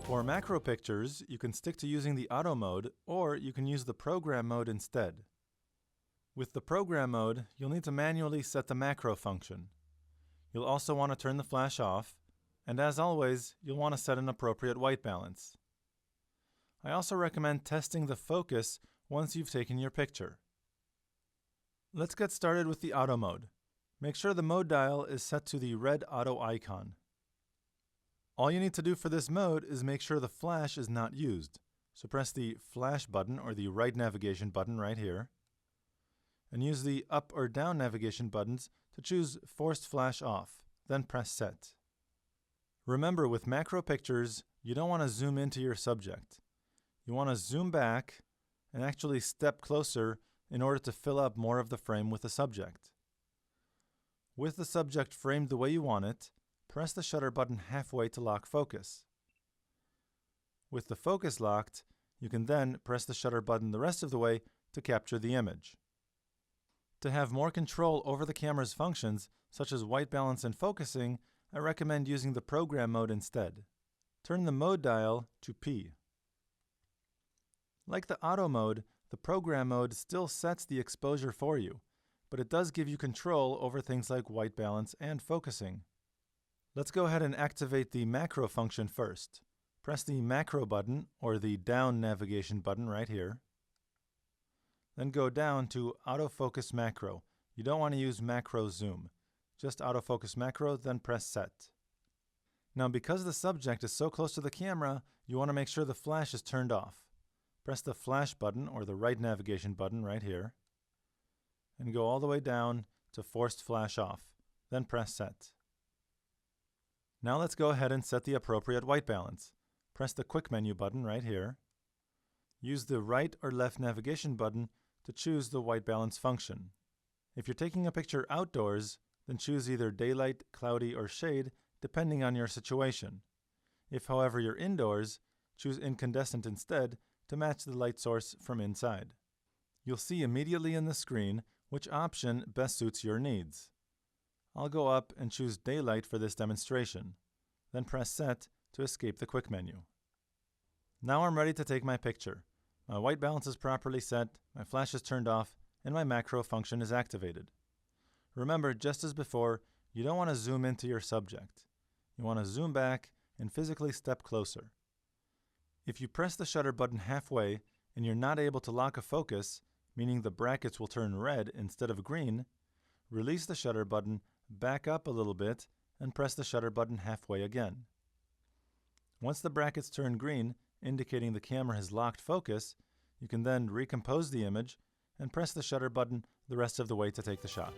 For macro pictures, you can stick to using the auto mode, or you can use the program mode instead. With the program mode, you'll need to manually set the macro function. You'll also want to turn the flash off, and as always, you'll want to set an appropriate white balance. I also recommend testing the focus once you've taken your picture. Let's get started with the auto mode. Make sure the mode dial is set to the red auto icon. All you need to do for this mode is make sure the flash is not used. So press the flash button or the right navigation button right here, and use the up or down navigation buttons to choose forced flash off, then press set. Remember, with macro pictures, you don't want to zoom into your subject. You want to zoom back and actually step closer in order to fill up more of the frame with the subject. With the subject framed the way you want it, press the shutter button halfway to lock focus. With the focus locked, you can then press the shutter button the rest of the way to capture the image. To have more control over the camera's functions, such as white balance and focusing, I recommend using the program mode instead. Turn the mode dial to P. Like the auto mode, the program mode still sets the exposure for you, but it does give you control over things like white balance and focusing. Let's go ahead and activate the macro function first. Press the macro button or the down navigation button right here. Then go down to autofocus macro. You don't want to use macro zoom. Just autofocus macro, then press set. Now, because the subject is so close to the camera, you want to make sure the flash is turned off. Press the flash button or the right navigation button right here, and go all the way down to forced flash off, then press set. Now let's go ahead and set the appropriate white balance. Press the quick menu button right here. Use the right or left navigation button to choose the white balance function. If you're taking a picture outdoors, then choose either daylight, cloudy, or shade, depending on your situation. If, however, you're indoors, choose incandescent instead to match the light source from inside. You'll see immediately in the screen which option best suits your needs. I'll go up and choose daylight for this demonstration, then press set to escape the quick menu. Now I'm ready to take my picture. My white balance is properly set, my flash is turned off, and my macro function is activated. Remember, just as before, you don't want to zoom into your subject. You want to zoom back and physically step closer. If you press the shutter button halfway and you're not able to lock a focus, meaning the brackets will turn red instead of green, release the shutter button, back up a little bit, and press the shutter button halfway again. Once the brackets turn green, indicating the camera has locked focus, you can then recompose the image and press the shutter button the rest of the way to take the shot.